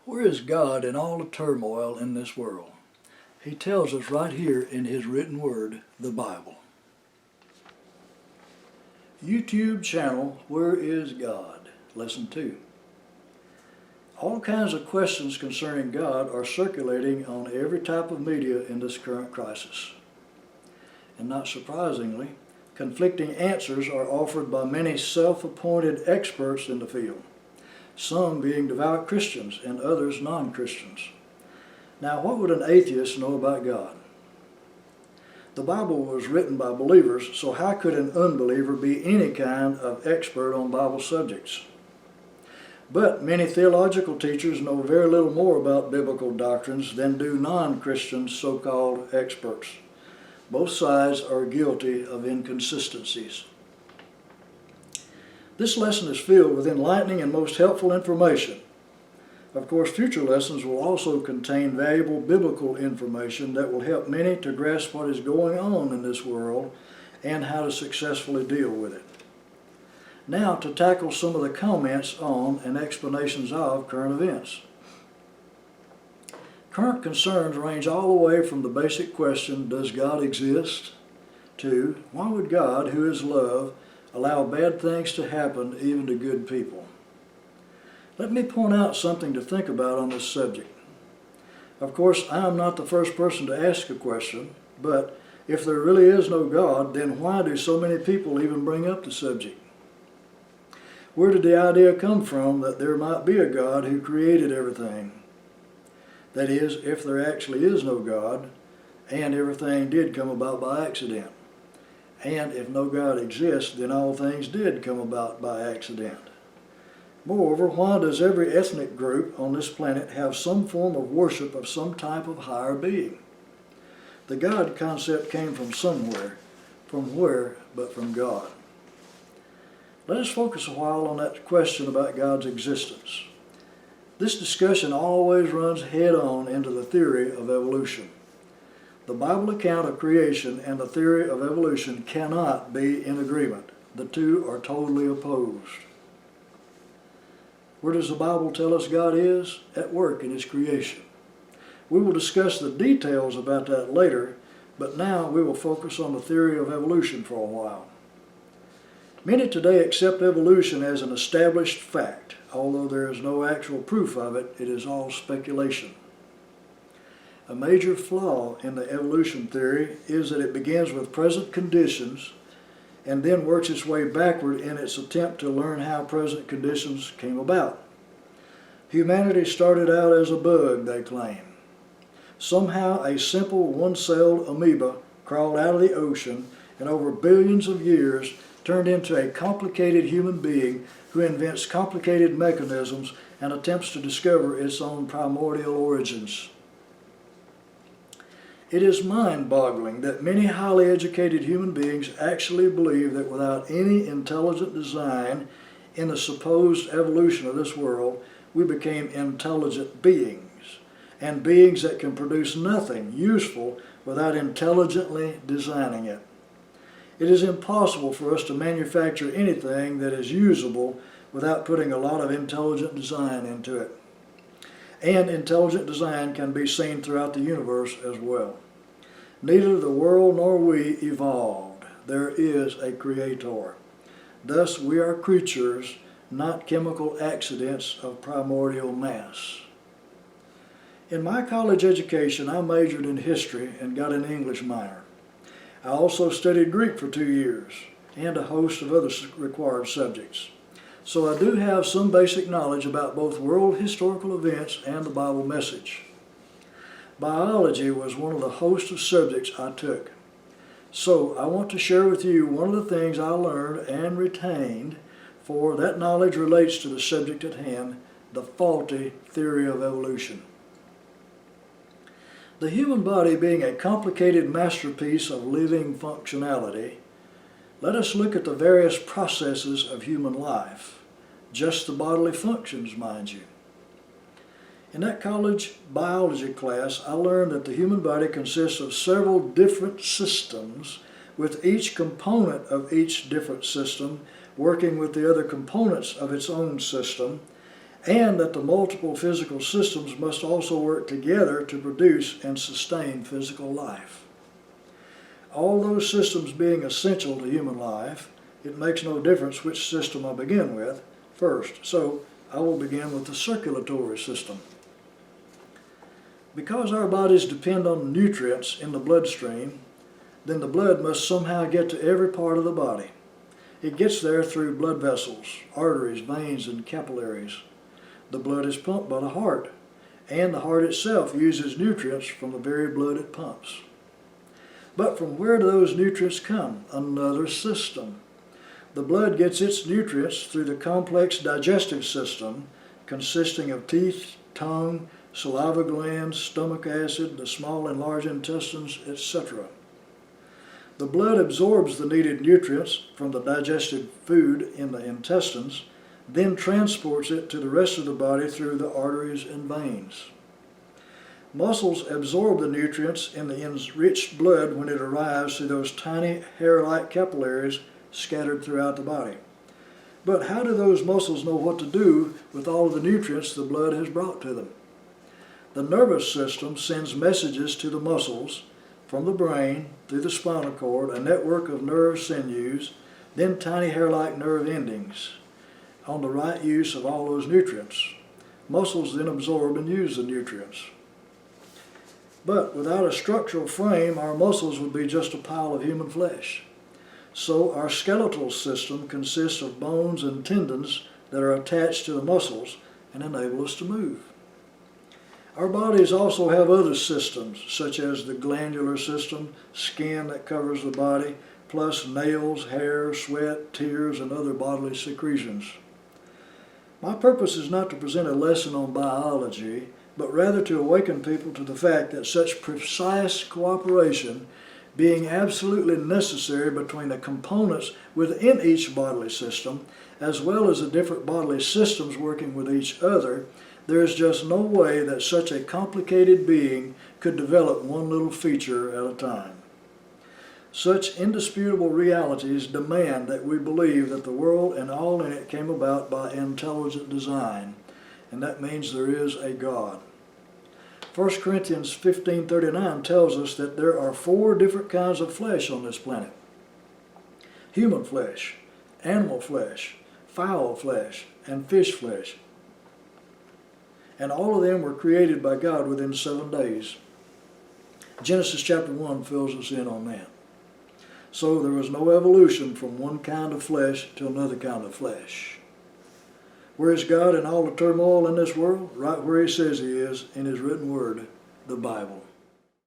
Where is God in all the turmoil in this world? He tells us right here in His written word, the Bible. YouTube channel, Where is God? Lesson 2. All kinds of questions concerning God are circulating on every type of media in this current crisis. And not surprisingly, conflicting answers are offered by many self-appointed experts in the field, some being devout Christians and others non-Christians. Now, what would an atheist know about God? The Bible was written by believers, so how could an unbeliever be any kind of expert on Bible subjects? But many theological teachers know very little more about biblical doctrines than do non-Christian so-called experts. Both sides are guilty of inconsistencies. This lesson is filled with enlightening and most helpful information. Of course, future lessons will also contain valuable biblical information that will help many to grasp what is going on in this world and how to successfully deal with it. Now, to tackle some of the comments on and explanations of current events. Current concerns range all the way from the basic question, does God exist? To, why would God, who is love, allow bad things to happen even to good people? Let me point out something to think about on this subject. Of course, I am not the first person to ask a question, but if there really is no God, then why do so many people even bring up the subject? Where did the idea come from that there might be a God who created everything? That is, if there actually is no God, and everything did come about by accident. And if no God exists, then all things did come about by accident. Moreover, why does every ethnic group on this planet have some form of worship of some type of higher being? The God concept came from somewhere. From where but from God? Let us focus a while on that question about God's existence. This discussion always runs head-on into the theory of evolution. The Bible account of creation and the theory of evolution cannot be in agreement. The two are totally opposed. Where does the Bible tell us God is? At work in His creation. We will discuss the details about that later, but now we will focus on the theory of evolution for a while. Many today accept evolution as an established fact. Although there is no actual proof of it, it is all speculation. A major flaw in the evolution theory is that it begins with present conditions and then works its way backward in its attempt to learn how present conditions came about. Humanity started out as a bug, they claim. Somehow a simple one-celled amoeba crawled out of the ocean and over billions of years turned into a complicated human being who invents complicated mechanisms and attempts to discover its own primordial origins. It is mind-boggling that many highly educated human beings actually believe that without any intelligent design in the supposed evolution of this world, we became intelligent beings, and beings that can produce nothing useful without intelligently designing it. It is impossible for us to manufacture anything that is usable without putting a lot of intelligent design into it. And intelligent design can be seen throughout the universe as well. Neither the world nor we evolved. There is a creator. Thus we are creatures, not chemical accidents of primordial mass. In my college education, I majored in history and got an English minor. I also studied Greek for 2 years and a host of other required subjects. So I do have some basic knowledge about both world historical events and the Bible message. Biology was one of the host of subjects I took. So I want to share with you one of the things I learned and retained, for that knowledge relates to the subject at hand, the faulty theory of evolution. The human body being a complicated masterpiece of living functionality, let us look at the various processes of human life, just the bodily functions, mind you. In that college biology class, I learned that the human body consists of several different systems, with each component of each different system working with the other components of its own system, and that the multiple physical systems must also work together to produce and sustain physical life. All those systems being essential to human life, it makes no difference which system I begin with first. So I will begin with the circulatory system. Because our bodies depend on nutrients in the bloodstream, then the blood must somehow get to every part of the body. It gets there through blood vessels, arteries, veins, and capillaries. The blood is pumped by the heart, and the heart itself uses nutrients from the very blood it pumps. But from where do those nutrients come? Another system. The blood gets its nutrients through the complex digestive system consisting of teeth, tongue, saliva glands, stomach acid, the small and large intestines, etc. The blood absorbs the needed nutrients from the digested food in the intestines, then transports it to the rest of the body through the arteries and veins. Muscles absorb the nutrients in the enriched blood when it arrives through those tiny hair-like capillaries scattered throughout the body. But how do those muscles know what to do with all of the nutrients the blood has brought to them? The nervous system sends messages to the muscles from the brain through the spinal cord, a network of nerve sinews, then tiny hair-like nerve endings on the right use of all those nutrients. Muscles then absorb and use the nutrients. But without a structural frame, our muscles would be just a pile of human flesh. So our skeletal system consists of bones and tendons that are attached to the muscles and enable us to move. Our bodies also have other systems, such as the glandular system, skin that covers the body, plus nails, hair, sweat, tears, and other bodily secretions. My purpose is not to present a lesson on biology, but rather to awaken people to the fact that such precise cooperation, being absolutely necessary between the components within each bodily system, as well as the different bodily systems working with each other, there is just no way that such a complicated being could develop one little feature at a time. Such indisputable realities demand that we believe that the world and all in it came about by intelligent design, and that means there is a God. 1 Corinthians 15:39 tells us that there are 4 different kinds of flesh on this planet. Human flesh, animal flesh, fowl flesh, and fish flesh. And all of them were created by God within 7 days. Genesis chapter 1 fills us in on that. So there was no evolution from one kind of flesh to another kind of flesh. Where is God in all the turmoil in this world? Right where He says He is in His written word, the Bible.